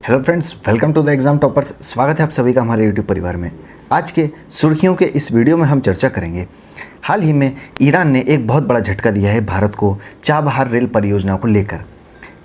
Hello friends, welcome to the exam toppers. स्वागत है आप सभी का हमारे यूट्यूब परिवार में। आज के सुर्खियों के इस वीडियो में हम चर्चा करेंगे। हाल ही में ईरान ने एक बहुत बड़ा झटका दिया है भारत को चाबहार रेल परियोजना को लेकर।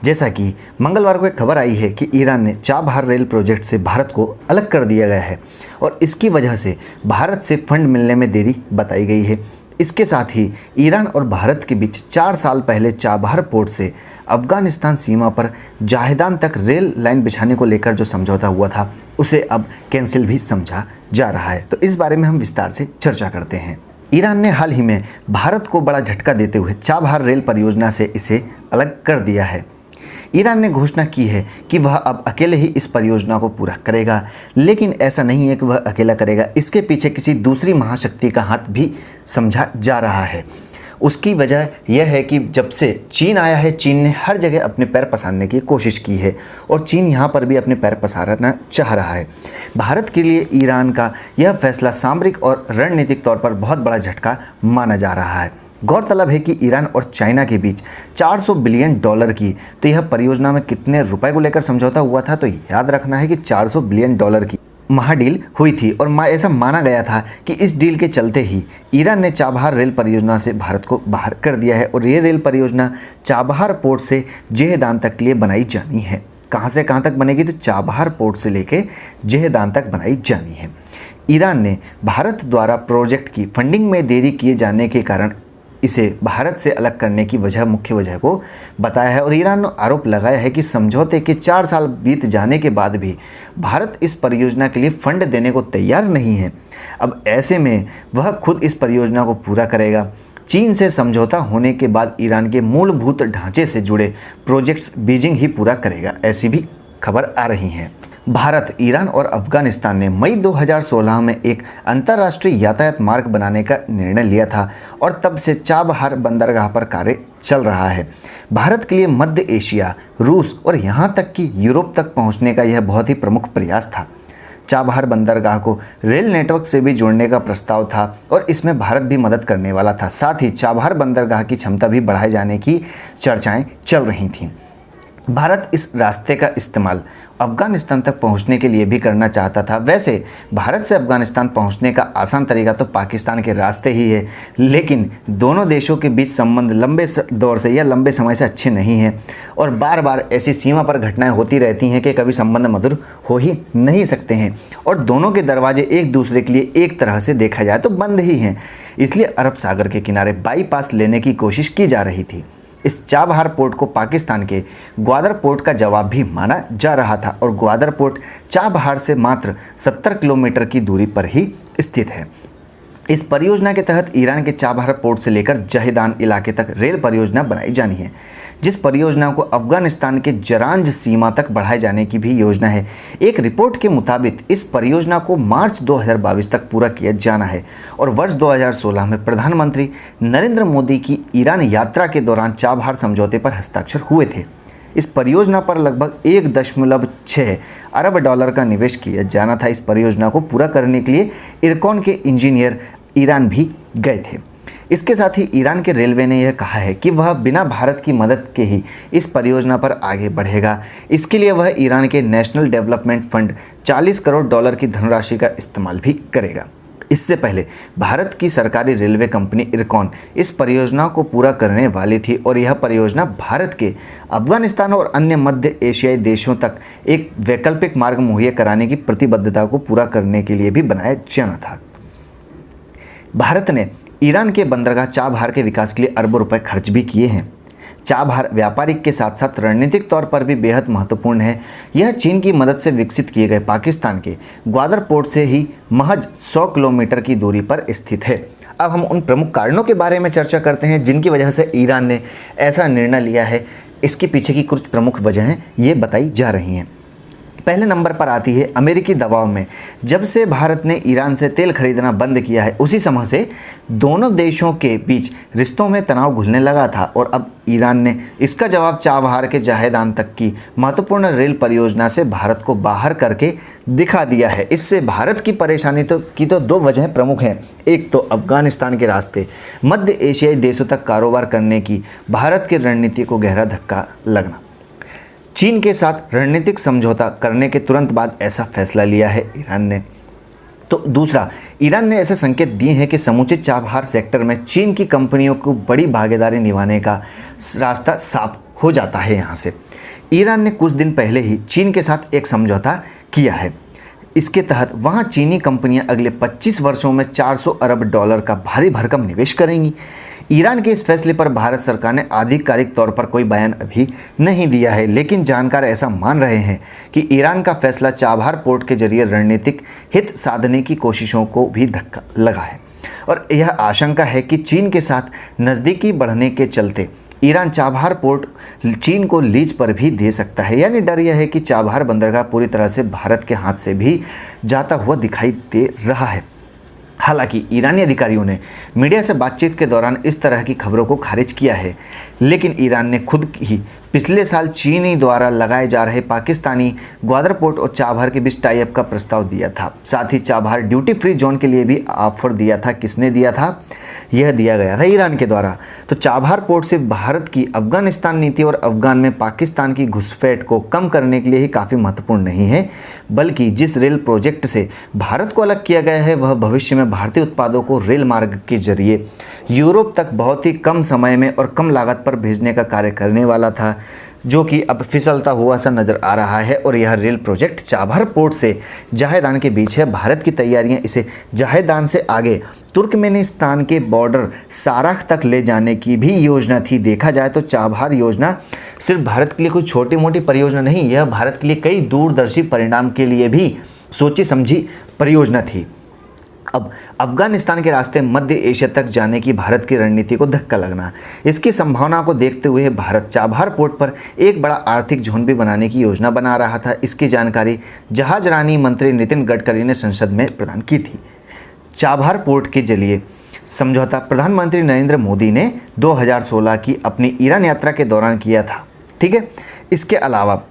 जैसा कि मंगलवार को एक खबर आई है कि ईरान ने चाबहार रेल प्रोजेक्ट से भारत को अलग कर दिया गया है और इसकी वजह से भारत से फंड मिलने में देरी बताई गई है। इसके साथ ही ईरान और भारत के बीच 4 साल पहले चाबहार पोर्ट से अफगानिस्तान सीमा पर जाहेदान तक रेल लाइन बिछाने को लेकर जो समझौता हुआ था उसे अब कैंसिल भी समझा जा रहा है। तो इस बारे में हम विस्तार से चर्चा करते हैं। ईरान ने हाल ही में भारत को बड़ा झटका देते हुए चाबहार रेल परियोजना से इसे अलग कर दिया है। ईरान ने घोषणा की है कि वह अब अकेले ही इस परियोजना को पूरा करेगा, लेकिन ऐसा नहीं है कि वह अकेला करेगा। इसके पीछे किसी दूसरी महाशक्ति का हाथ भी समझा जा रहा है। उसकी वजह यह है कि जब से चीन आया है, चीन ने हर जगह अपने पैर पसारने की कोशिश की है और चीन यहाँ पर भी अपने पैर पसारना चाह रहा है। भारत के लिए ईरान का यह फैसला सामरिक और रणनीतिक तौर पर बहुत बड़ा झटका माना जा रहा है। गौरतलब है कि ईरान और चाइना के बीच 400 बिलियन डॉलर की तो यह परियोजना में कितने रुपए को लेकर समझौता हुआ था, तो याद रखना है कि 400 बिलियन डॉलर की महाडील हुई थी और ऐसा माना गया था कि इस डील के चलते ही ईरान ने चाबहार रेल परियोजना से भारत को बाहर कर दिया है और ये रेल परियोजना चाबहार पोर्ट से जहेदान तक के लिए बनाई जानी है। कहाँ से कहाँ तक बनेगी, तो चाबहार पोर्ट से लेके जहेदान तक बनाई जानी है। ईरान ने भारत द्वारा प्रोजेक्ट की फंडिंग में देरी किए जाने के कारण इसे भारत से अलग करने की मुख्य वजह को बताया है और ईरान ने आरोप लगाया है कि समझौते के 4 साल बीत जाने के बाद भी भारत इस परियोजना के लिए फंड देने को तैयार नहीं है। अब ऐसे में वह खुद इस परियोजना को पूरा करेगा। चीन से समझौता होने के बाद ईरान के मूलभूत ढांचे से जुड़े प्रोजेक्ट्स बीजिंग ही पूरा करेगा, ऐसी भी खबर आ रही है। भारत, ईरान और अफगानिस्तान ने मई 2016 में एक अंतर्राष्ट्रीय यातायात मार्ग बनाने का निर्णय लिया था और तब से चाबहार बंदरगाह पर कार्य चल रहा है। भारत के लिए मध्य एशिया, रूस और यहाँ तक कि यूरोप तक पहुँचने का यह बहुत ही प्रमुख प्रयास था। चाबहार बंदरगाह को रेल नेटवर्क से भी जोड़ने का प्रस्ताव था और इसमें भारत भी मदद करने वाला था। साथ ही चाबहार बंदरगाह की क्षमता भी बढ़ाए जाने की चर्चाएं चल रही थीं। भारत इस रास्ते का इस्तेमाल अफगानिस्तान तक पहुंचने के लिए भी करना चाहता था। वैसे भारत से अफगानिस्तान पहुंचने का आसान तरीका तो पाकिस्तान के रास्ते ही है, लेकिन दोनों देशों के बीच संबंध लंबे दौर से या लंबे समय से अच्छे नहीं हैं और बार बार ऐसी सीमा पर घटनाएं होती रहती हैं कि कभी संबंध मधुर हो ही नहीं सकते हैं और दोनों के दरवाजे एक दूसरे के लिए एक तरह से देखा जाए तो बंद ही हैं। इसलिए अरब सागर के किनारे बाईपास लेने की कोशिश की जा रही थी। इस चाबहार पोर्ट को पाकिस्तान के ग्वादर पोर्ट का जवाब भी माना जा रहा था और ग्वादर पोर्ट चाबहार से मात्र 70 किलोमीटर की दूरी पर ही स्थित है। इस परियोजना के तहत ईरान के चाबहार पोर्ट से लेकर जहेदान इलाके तक रेल परियोजना बनाई जानी है, जिस परियोजना को अफगानिस्तान के जरांज सीमा तक बढ़ाए जाने की भी योजना है। एक रिपोर्ट के मुताबिक इस परियोजना को मार्च 2022 तक पूरा किया जाना है और वर्ष 2016 में प्रधानमंत्री नरेंद्र मोदी की ईरान यात्रा के दौरान चाबहार समझौते पर हस्ताक्षर हुए थे। इस परियोजना पर लगभग 1.6 अरब डॉलर का निवेश किया जाना था। इस परियोजना को पूरा करने के लिए इरकॉन के इंजीनियर ईरान भी गए थे। इसके साथ ही ईरान के रेलवे ने यह कहा है कि वह बिना भारत की मदद के ही इस परियोजना पर आगे बढ़ेगा। इसके लिए वह ईरान के national development fund 40 crore dollar की धनराशि का इस्तेमाल भी करेगा। इससे पहले भारत की सरकारी रेलवे कंपनी इरकॉन इस परियोजना को पूरा करने वाली थी और यह परियोजना भारत के अफगानिस्तान और अन्य मध्य एशियाई देशों तक एक वैकल्पिक मार्ग मुहैया कराने की प्रतिबद्धता को पूरा करने के लिए भी बनाया जाना था। भारत ने ईरान के बंदरगाह चाबहार के विकास के लिए अरबों रुपए खर्च भी किए हैं। चाबहार व्यापारिक के साथ साथ रणनीतिक तौर पर भी बेहद महत्वपूर्ण है। यह चीन की मदद से विकसित किए गए पाकिस्तान के ग्वादर पोर्ट से ही महज 100 किलोमीटर की दूरी पर स्थित है। अब हम उन प्रमुख कारणों के बारे में चर्चा करते हैं जिनकी वजह से ईरान ने ऐसा निर्णय लिया है। इसके पीछे की कुछ प्रमुख वजहें ये बताई जा रही हैं। पहले नंबर पर आती है अमेरिकी दबाव में। जब से भारत ने ईरान से तेल खरीदना बंद किया है, उसी समय से दोनों देशों के बीच रिश्तों में तनाव घुलने लगा था और अब ईरान ने इसका जवाब चाबहार के जहेदान तक की महत्वपूर्ण रेल परियोजना से भारत को बाहर करके दिखा दिया है। इससे भारत की परेशानी की तो 2 वजहें प्रमुख हैं। एक तो अफगानिस्तान के रास्ते मध्य एशियाई देशों तक कारोबार करने की भारत की रणनीति को गहरा धक्का लगना। चीन के साथ रणनीतिक समझौता करने के तुरंत बाद ऐसा फैसला लिया है ईरान ने। तो दूसरा, ईरान ने ऐसे संकेत दिए हैं कि समूचे चाबहार सेक्टर में चीन की कंपनियों को बड़ी भागीदारी निभाने का रास्ता साफ हो जाता है। यहाँ से ईरान ने कुछ दिन पहले ही चीन के साथ एक समझौता किया है। इसके तहत वहाँ चीनी कंपनियां अगले 25 वर्षों में 400 अरब डॉलर का भारी भरकम निवेश करेंगी। ईरान के इस फैसले पर भारत सरकार ने आधिकारिक तौर पर कोई बयान अभी नहीं दिया है, लेकिन जानकार ऐसा मान रहे हैं कि ईरान का फैसला चाबहार पोर्ट के जरिए रणनीतिक हित साधने की कोशिशों को भी धक्का लगा है और यह आशंका है कि चीन के साथ नज़दीकी बढ़ने के चलते ईरान चाबहार पोर्ट चीन को लीज पर भी दे सकता है। यानी डर यह है कि चाबहार बंदरगाह पूरी तरह से भारत के हाथ से भी जाता हुआ दिखाई दे रहा है। हालांकि ईरानी अधिकारियों ने मीडिया से बातचीत के दौरान इस तरह की खबरों को खारिज किया है, लेकिन ईरान ने खुद ही पिछले साल चीनी द्वारा लगाए जा रहे पाकिस्तानी ग्वादर पोर्ट और चाबहार के बीच टाई अप का प्रस्ताव दिया था। साथ ही चाबहार ड्यूटी फ्री जोन के लिए भी ऑफर दिया था। किसने दिया था? यह दिया गया था ईरान के द्वारा। तो चाबहार पोर्ट सिर्फ भारत की अफगानिस्तान नीति और अफगान में पाकिस्तान की घुसपैठ को कम करने के लिए ही काफ़ी महत्वपूर्ण नहीं है, बल्कि जिस रेल प्रोजेक्ट से भारत को अलग किया गया है वह भविष्य में भारतीय उत्पादों को रेल मार्ग के जरिए यूरोप तक बहुत ही कम समय में और कम लागत पर भेजने का कार्य करने वाला था, जो कि अब फिसलता हुआ सा नज़र आ रहा है। और यह रेल प्रोजेक्ट चाबहार पोर्ट से जहेदान के बीच है। भारत की तैयारियां इसे जहेदान से आगे तुर्कमेनिस्तान के बॉर्डर साराख तक ले जाने की भी योजना थी। देखा जाए तो चाबहार योजना सिर्फ भारत के लिए कोई छोटी मोटी परियोजना नहीं, यह भारत के लिए कई दूरदर्शी परिणाम के लिए भी सोची समझी परियोजना थी। अब अफगानिस्तान के रास्ते मध्य एशिया तक जाने की भारत की रणनीति को धक्का लगना, इसकी संभावना को देखते हुए भारत चाबहार पोर्ट पर एक बड़ा आर्थिक झोन भी बनाने की योजना बना रहा था। इसकी जानकारी जहाजरानी मंत्री नितिन गडकरी ने संसद में प्रदान की थी। चाबहार पोर्ट के जरिए समझौता प्रधानमंत्री नरेंद्र मोदी ने 2016 की अपनी ईरान यात्रा के दौरान किया था। ठीक है, इसके अलावा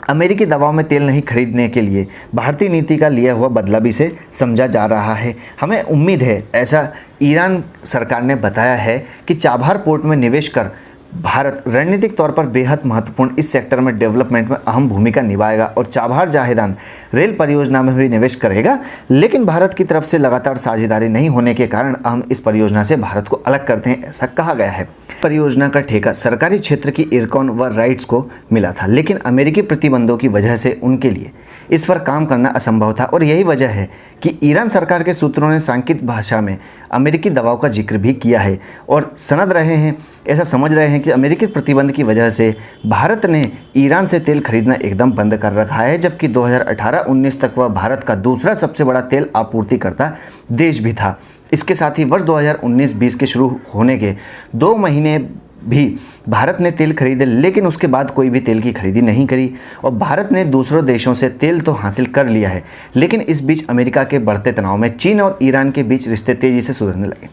अमेरिकी दबाव में तेल नहीं खरीदने के लिए भारतीय नीति का लिया हुआ बदला भी इसे समझा जा रहा है। हमें उम्मीद है, ऐसा ईरान सरकार ने बताया है, कि चाबहार पोर्ट में निवेश कर भारत रणनीतिक तौर पर बेहद महत्वपूर्ण इस सेक्टर में डेवलपमेंट में अहम भूमिका निभाएगा और चाबहार जहेदान रेल परियोजना में भी निवेश करेगा। लेकिन भारत की तरफ से लगातार साझेदारी नहीं होने के कारण हम इस परियोजना से भारत को अलग करते हैं, ऐसा कहा गया है। परियोजना का ठेका सरकारी क्षेत्र की इरकॉन व राइट्स को मिला था, लेकिन अमेरिकी प्रतिबंधों की वजह से उनके लिए इस पर काम करना असंभव था। और यही वजह है कि ईरान सरकार के सूत्रों ने सांकेतिक भाषा में अमेरिकी दबाव का जिक्र भी किया है और सनद रहे हैं, ऐसा समझ रहे हैं कि अमेरिकी प्रतिबंध की वजह से भारत ने ईरान से तेल खरीदना एकदम बंद कर रखा है, जबकि 2018-19 तक वह भारत का दूसरा सबसे बड़ा तेल आपूर्तिकर्ता देश भी था। इसके साथ ही वर्ष 2019-20 के शुरू होने के 2 महीने भी भारत ने तेल खरीदे, लेकिन उसके बाद कोई भी तेल की खरीदी नहीं करी और भारत ने दूसरों देशों से तेल तो हासिल कर लिया है। लेकिन इस बीच अमेरिका के बढ़ते तनाव में चीन और ईरान के बीच रिश्ते तेजी से सुधरने लगे।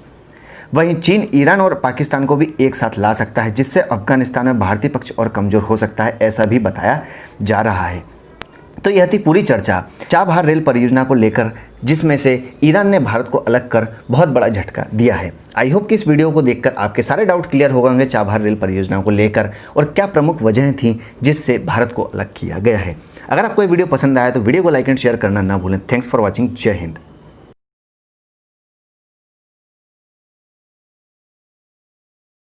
वहीं चीन ईरान और पाकिस्तान को भी एक साथ ला सकता है, जिससे अफगानिस्तान में भारतीय पक्ष और कमज़ोर हो सकता है, ऐसा भी बताया जा रहा है। तो यह थी पूरी चर्चा चाबहार रेल परियोजना को लेकर, जिसमें से ईरान ने भारत को अलग कर बहुत बड़ा झटका दिया है। आई होप कि इस वीडियो को देखकर आपके सारे डाउट क्लियर हो गए होंगे चाबहार रेल परियोजना को लेकर और क्या प्रमुख वजहें थीं जिससे भारत को अलग किया गया है। अगर आपको ये वीडियो पसंद आया तो वीडियो को लाइक एंड शेयर करना ना भूलें। Thanks for watching. जय हिंद।